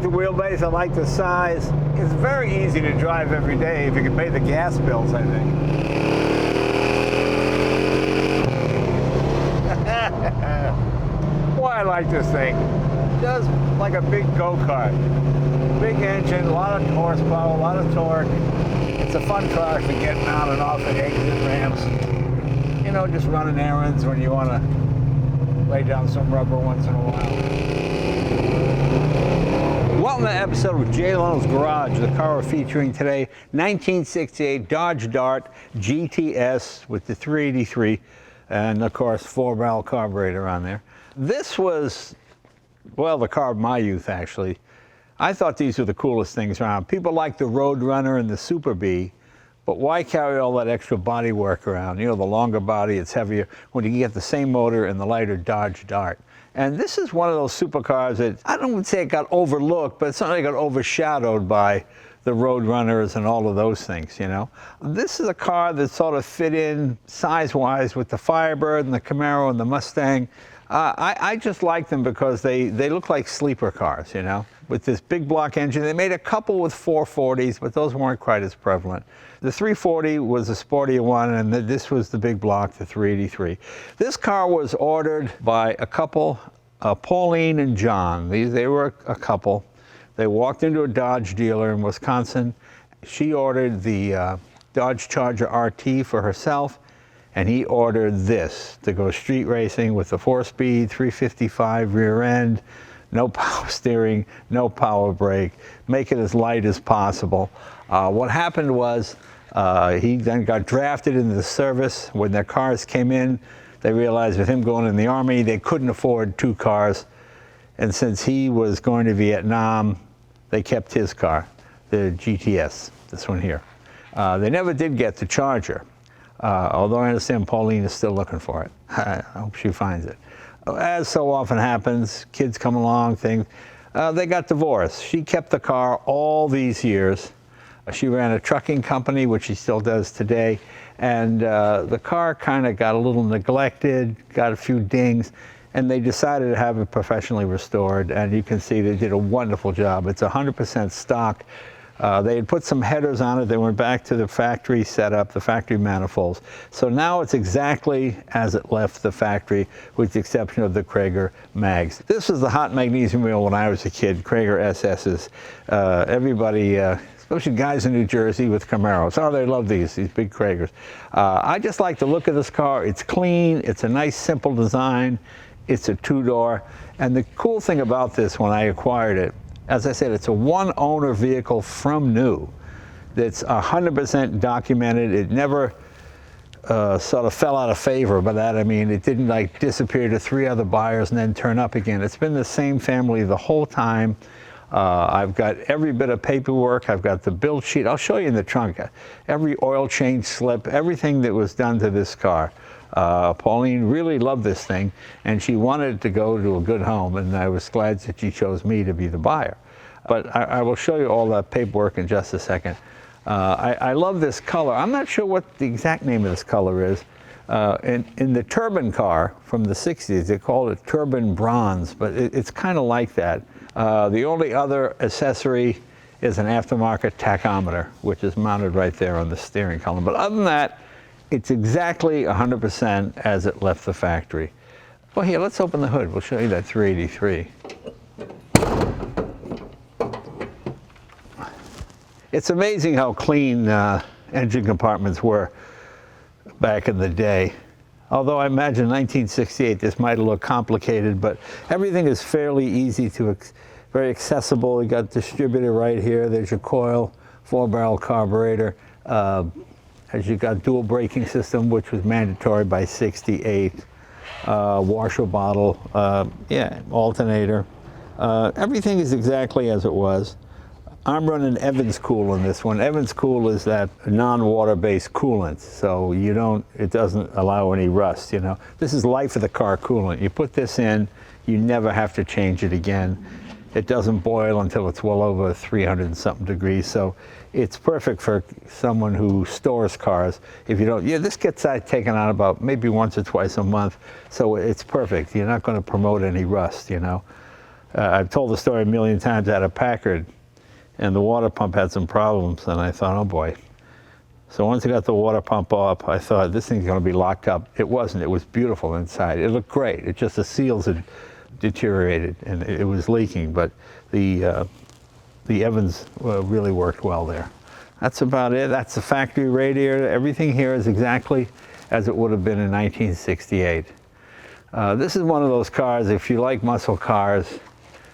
like the wheelbase, I like the size. It's very easy to drive every day if you can pay the gas bills, I think. Boy, I like this thing. Just like a big go-kart. Big engine, a lot of horsepower, a lot of torque. It's a fun car for getting on and off at exit ramps. You know, just running errands when you want to lay down some rubber once in a while. Welcome to the episode with Jay Leno's Garage. The car we're featuring today, 1968 Dodge Dart GTS with the 383 and, of course, 4-barrel carburetor on there. This was, well, the car of my youth, actually. I thought these were the coolest things around. People like the Roadrunner and the Super Bee, but why carry all that extra body work around? You know, the longer body, it's heavier, when you can get the same motor in the lighter Dodge Dart. And this is one of those supercars that, I don't say it got overlooked, but it certainly got overshadowed by the Roadrunners and all of those things, you know. This is a car that sort of fit in size-wise with the Firebird and the Camaro and the Mustang. I just like them because they look like sleeper cars, you know, with this big block engine. They made a couple with 440s, but those weren't quite as prevalent. The 340 was a sportier one, and this was the big block, the 383. This car was ordered by a couple, Pauline and John. They were a couple. They walked into a Dodge dealer in Wisconsin. She ordered the Dodge Charger RT for herself, and he ordered this to go street racing with the 4-speed, 355 rear end, no power steering, no power brake, make it as light as possible. What happened was he then got drafted into the service. When their cars came in, they realized with him going in the Army, they couldn't afford 2 cars. And since he was going to Vietnam, they kept his car, the GTS, this one here. They never did get the Charger. Although I understand Pauline is still looking for it. I hope she finds it. As so often happens, kids come along, things. They got divorced. She kept the car all these years. She ran a trucking company, which she still does today. And the car kind of got a little neglected, got a few dings, and they decided to have it professionally restored. And you can see they did a wonderful job. It's 100% stock. They had put some headers on it. They went back to the factory setup, the factory manifolds. So now it's exactly as it left the factory, with the exception of the Krager mags. This was the hot magnesium wheel when I was a kid, Krager SS's. Everybody, especially guys in New Jersey with Camaros, oh, they love these big Kragers. I just like the look of this car. It's clean. It's a nice, simple design. It's a 2-door. And the cool thing about this when I acquired it, as I said, it's a one-owner vehicle from new. That's 100% documented. It never sort of fell out of favor. By that I mean it didn't like disappear to 3 other buyers and then turn up again. It's been the same family the whole time. I've got every bit of paperwork. I've got the build sheet. I'll show you in the trunk. Every oil change slip, everything that was done to this car. Pauline really loved this thing, and she wanted to go to a good home, and I was glad that she chose me to be the buyer. But I will show you all that paperwork in just a second. I love this color. I'm not sure what the exact name of this color is. In the turbine car from the 60s, they called it turbine bronze, but it's kind of like that. The only other accessory is an aftermarket tachometer, which is mounted right there on the steering column. But other than that, it's exactly 100% as it left the factory. Well, here, let's open the hood. We'll show you that 383. It's amazing how clean engine compartments were back in the day. Although I imagine 1968, this might have looked complicated, but everything is fairly easy to, very accessible. You got distributor right here. There's your coil, 4-barrel carburetor. As you got dual braking system, which was mandatory by 68, washer bottle, yeah, alternator. Everything is exactly as it was. I'm running Evans Cool in this one. Evans Cool is that non-water-based coolant, so it doesn't allow any rust, you know. This is life of the car coolant. You put this in, you never have to change it again. It doesn't boil until it's well over 300 and something degrees, so it's perfect for someone who stores cars. If you don't, yeah, this gets taken out about maybe once or twice a month, so it's perfect. You're not going to promote any rust, you know. I've told the story a million times at a Packard, and the water pump had some problems, and I thought, oh boy. So once I got the water pump off, I thought this thing's going to be locked up. It wasn't. It was beautiful inside. It looked great. It just, the seals had deteriorated and it was leaking, but the Evans really worked well there. That's about it. That's the factory radiator. Everything here is exactly as it would have been in 1968. This is one of those cars, if you like muscle cars,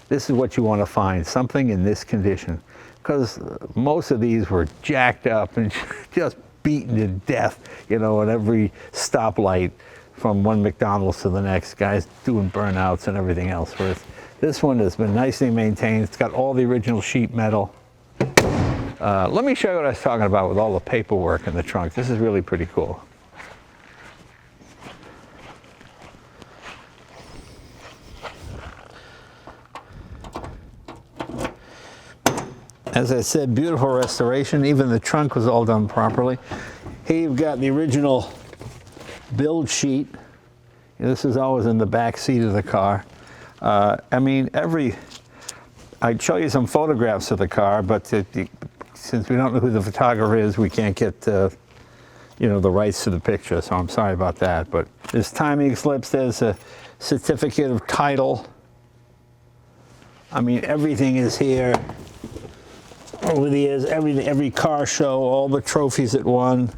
this is what you want to find, something in this condition. Because most of these were jacked up and just beaten to death, you know, at every stoplight from one McDonald's to the next, guys doing burnouts and everything else. Whereas this one has been nicely maintained. It's got all the original sheet metal. Let me show you what I was talking about with all the paperwork in the trunk. This is really pretty cool. As I said, beautiful restoration. Even the trunk was all done properly. Here you've got the original build sheet. This is always in the back seat of the car. I mean, I'd show you some photographs of the car, but since we don't know who the photographer is, we can't get you know, the rights to the picture, so I'm sorry about that. But there's timing slips, there's a certificate of title. I mean, everything is here. Over the years, every car show, all the trophies it won.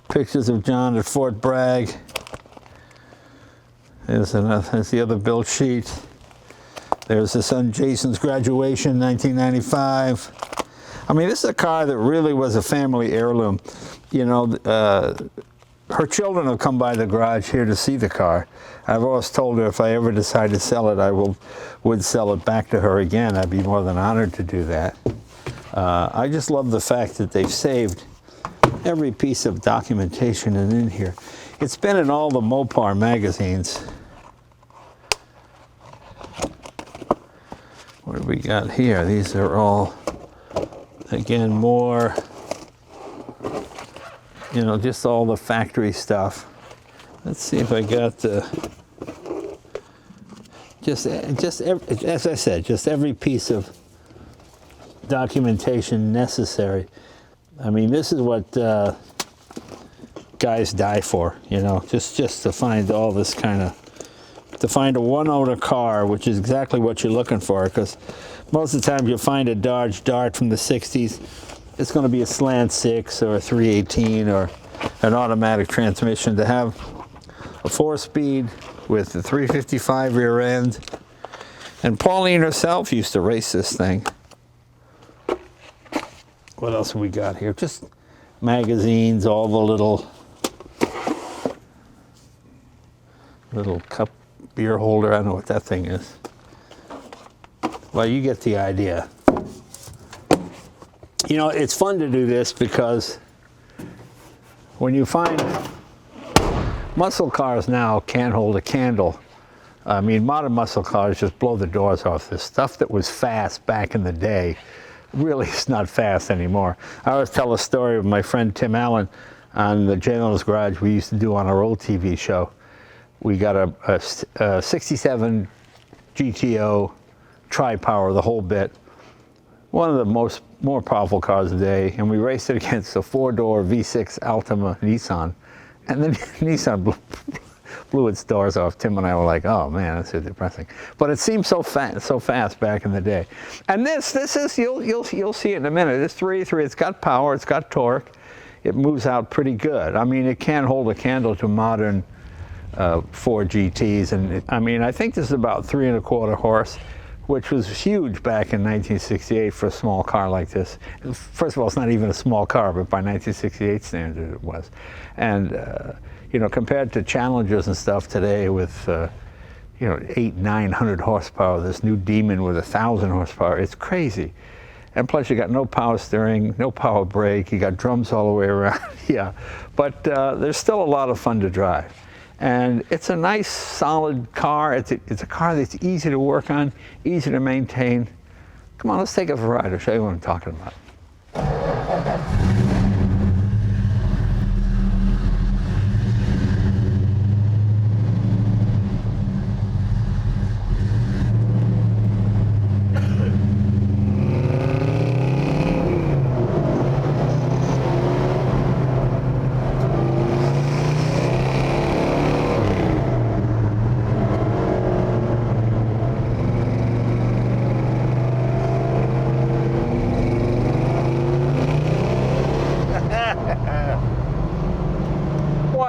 Pictures of John at Fort Bragg. There's the other build sheet. There's his son Jason's graduation, 1995. I mean, this is a car that really was a family heirloom. You know, her children have come by the garage here to see the car. I've always told her if I ever decide to sell it, I would sell it back to her again. I'd be more than honored to do that. I just love the fact that they've saved every piece of documentation in here. It's been in all the Mopar magazines. What do we got here? These are all, again, more, you know, just all the factory stuff. Let's see if I got the, as I said, just every piece of documentation necessary. I mean, this is what guys die for, you know, just to find all this kind of, to find a one-owner car, which is exactly what you're looking for, because most of the time you'll find a Dodge Dart from the 60s, it's going to be a slant 6 or a 318 or an automatic transmission. To have a 4-speed with a 355 rear end, and Pauline herself used to race this thing. What else have we got here? Just magazines, all the little cup beer holder. I don't know what that thing is. Well, you get the idea. You know, it's fun to do this because when you find muscle cars now can't hold a candle. I mean, modern muscle cars just blow the doors off. The stuff that was fast back in the day really is not fast anymore. I always tell a story of my friend Tim Allen on the Jay Leno Garage we used to do on our old TV show. We got a 67 GTO tri-power, the whole bit. One of the more powerful cars of the day, and we raced it against a 4-door V6 Altima Nissan, and then Nissan blew its doors off. Tim and I were like, oh man, that's so depressing. But it seemed so fast back in the day. And this is, you'll see it in a minute. It's 3.3, it's got power, it's got torque. It moves out pretty good. I mean, it can't hold a candle to modern Ford GTs. And I mean, I think this is about 3¼ horse, which was huge back in 1968 for a small car like this. First of all, it's not even a small car, but by 1968 standards it was. And you know, compared to Challengers and stuff today with, you know, 800-900 horsepower, this new Demon with 1,000 horsepower, it's crazy. And plus you got no power steering, no power brake, you got drums all the way around, yeah. But there's still a lot of fun to drive. And it's a nice, solid car. It's a car that's easy to work on, easy to maintain. Come on, let's take it for a ride. I'll show you what I'm talking about.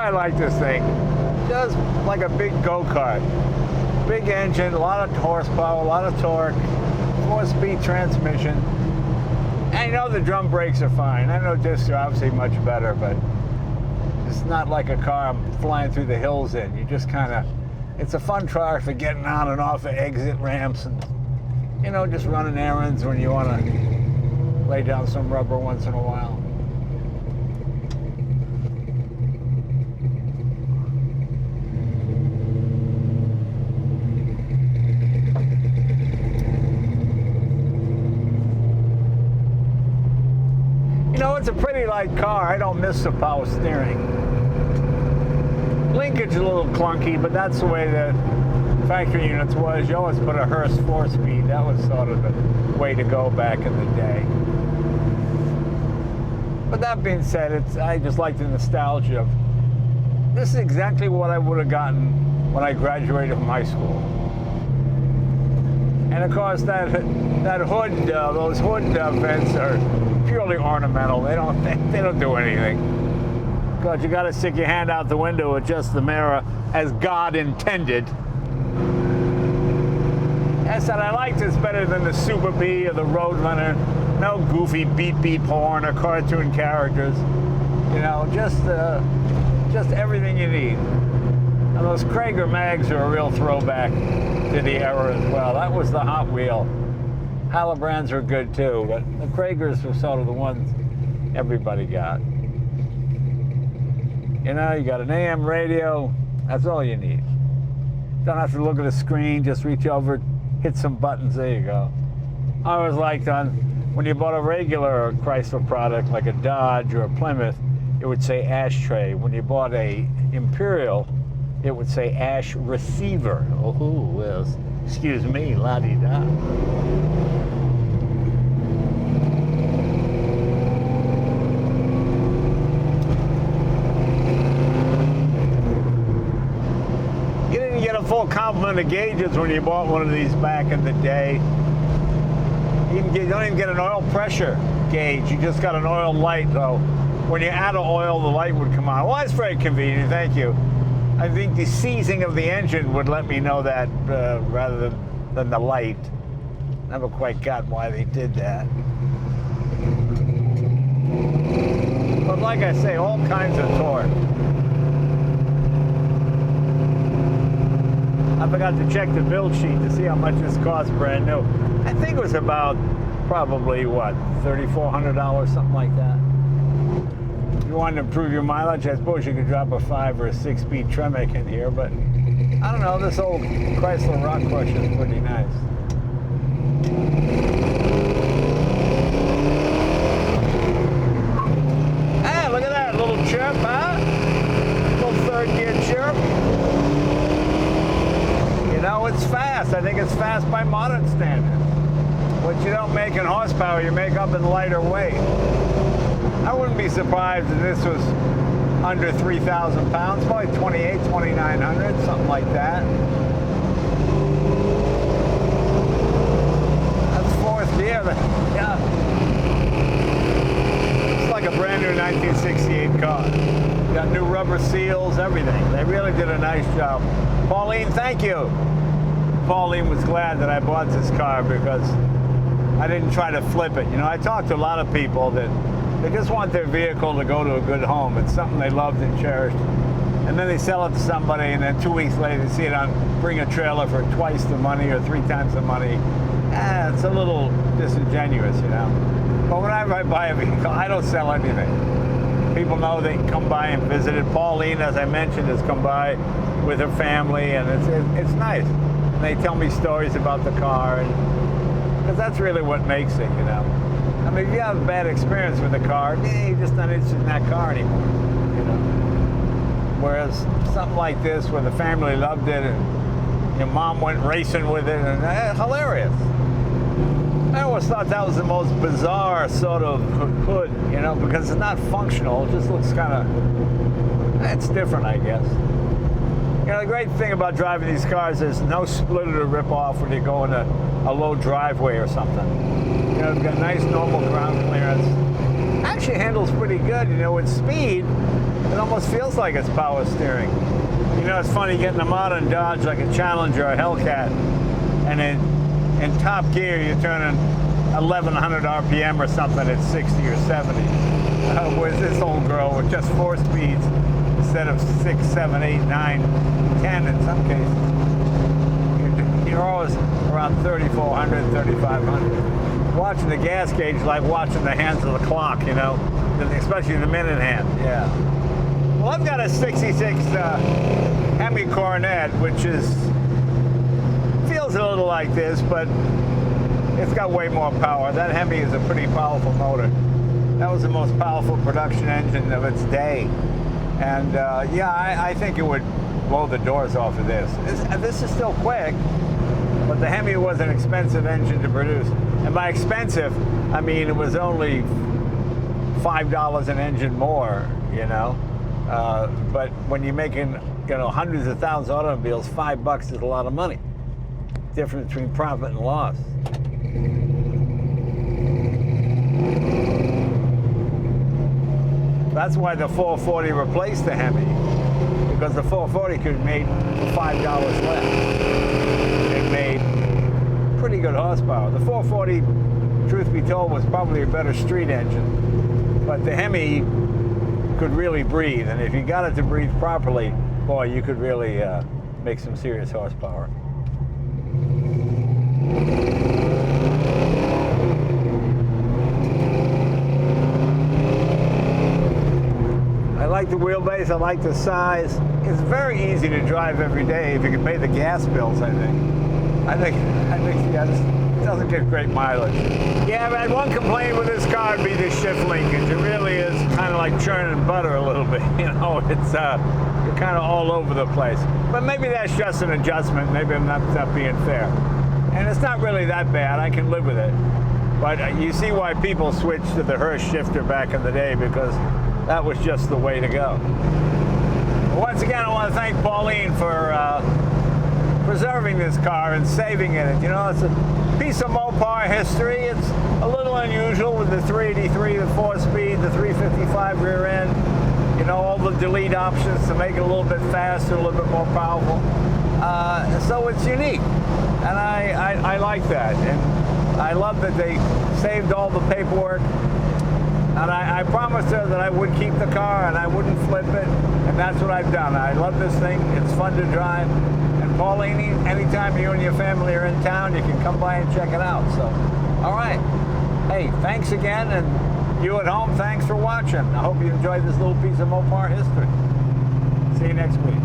why I like this thing. Just like a big go-kart. Big engine, a lot of horsepower, a lot of torque, 4-speed transmission. And you know the drum brakes are fine. I know discs are obviously much better, but it's not like a car I'm flying through the hills in. You just kind of, it's a fun car for getting on and off of exit ramps and, you know, just running errands when you want to lay down some rubber once in a while. You know, it's a pretty light car. I don't miss the power steering. Linkage is a little clunky, but that's the way the factory units was. You always put a Hurst 4-speed. That was sort of the way to go back in the day. But that being said, I just like the nostalgia of, this is exactly what I would have gotten when I graduated from high school. And of course, that hood, those hood vents are purely ornamental. They don't do anything. Because you got to stick your hand out the window, adjust the mirror as God intended. I said I like this better than the Super Bee or the Roadrunner. No goofy beat porn or cartoon characters. You know, just everything you need. And those Krager mags are a real throwback to the era as well. That was the Hot Wheel. Halibrands are good too, but the Kragers were sort of the ones everybody got. You know, you got an AM radio, that's all you need. Don't have to look at a screen, just reach over, hit some buttons, there you go. I always liked when you bought a regular Chrysler product like a Dodge or a Plymouth, it would say ashtray. When you bought a Imperial, it would say ash receiver. Oh, well, excuse me, la-di-da. You didn't get a full complement of gauges when you bought one of these back in the day. You don't even get an oil pressure gauge. You just got an oil light, though. When you're out of oil, the light would come on. Well, that's very convenient, thank you. I think the seizing of the engine would let me know that rather than the light. Never quite got why they did that. But like I say, all kinds of torque. I forgot to check the build sheet to see how much this cost brand new. I think it was about probably, what, $3,400, something like that. If you wanted to improve your mileage, I suppose you could drop a 5 or a 6-speed Tremec in here, but I don't know, this old Chrysler Rock Crusher is pretty nice. Hey, look at that little chirp, huh? Little third gear chirp. You know, it's fast. I think it's fast by modern standards. What you don't make in horsepower, you make up in lighter weight. I wouldn't be surprised if this was under 3,000 pounds, probably 2,800, 2,900, something like that. That's fourth gear. Yeah. It's like a brand new 1968 car. Got new rubber seals, everything. They really did a nice job. Pauline, thank you. Pauline was glad that I bought this car because I didn't try to flip it. You know, I talked to a lot of people that they just want their vehicle to go to a good home. It's something they loved and cherished. And then they sell it to somebody, and then 2 weeks later they see it on Bring a Trailer for twice the money or 3 times the money. It's a little disingenuous, you know. But whenever I buy a vehicle, I don't sell anything. People know they can come by and visit it. Pauline, as I mentioned, has come by with her family, and it's nice. And they tell me stories about the car, because that's really what makes it, you know. I mean, if you have a bad experience with a car, you're just not interested in that car anymore, you know. Whereas something like this, where the family loved it and your mom went racing with it, and hilarious. I always thought that was the most bizarre sort of hood, you know, because it's not functional. It just looks kind of, it's different, I guess. You know, the great thing about driving these cars is no splitter to rip off when you go in a low driveway or something. You know, it's got nice normal ground clearance. Actually handles pretty good, you know, with speed. It almost feels like it's power steering. You know, it's funny getting a modern Dodge like a Challenger or a Hellcat, and in top gear you're turning 1100 RPM or something at 60 or 70. Whereas this old girl with just 4 speeds instead of 6, 7, 8, 9, 10 in some cases. You're always around 3,400, 3,500. Watching the gas gauge like watching the hands of the clock, you know, especially the minute hand, yeah. Well, I've got a 66 Hemi Coronet, which feels a little like this, but it's got way more power. That Hemi is a pretty powerful motor. That was the most powerful production engine of its day. And yeah, I think it would blow the doors off of this. This is still quick, but the Hemi was an expensive engine to produce. And by expensive, I mean it was only $5 an engine more, you know. But when you're making, you know, hundreds of thousands of automobiles, $5 is a lot of money. Difference between profit and loss. That's why the 440 replaced the Hemi, because the 440 could be made for $5 less. It made pretty good horsepower. The 440, truth be told, was probably a better street engine, but the Hemi could really breathe, and if you got it to breathe properly, boy, you could really make some serious horsepower. I like the wheelbase, I like the size. It's very easy to drive every day if you can pay the gas bills, I think, yeah, this doesn't get great mileage. Yeah, but one complaint with this car would be the shift linkage. It really is kind of like churning butter a little bit, you know, it's, you're kind of all over the place. But maybe that's just an adjustment, maybe I'm not being fair. And it's not really that bad, I can live with it. But you see why people switched to the Hirsch shifter back in the day, because that was just the way to go. Once again, I want to thank Pauline for preserving this car and saving it. You know, it's a piece of Mopar history. It's a little unusual with the 383, the 4-speed, the 355 rear end. You know, all the delete options to make it a little bit faster, a little bit more powerful. So it's unique, and I like that. And I love that they saved all the paperwork. And I promised her that I would keep the car and I wouldn't flip it, and that's what I've done. I love this thing. It's fun to drive. And Pauline, anytime you and your family are in town, you can come by and check it out. So, all right. Hey, thanks again, and you at home, thanks for watching. I hope you enjoyed this little piece of Mopar history. See you next week.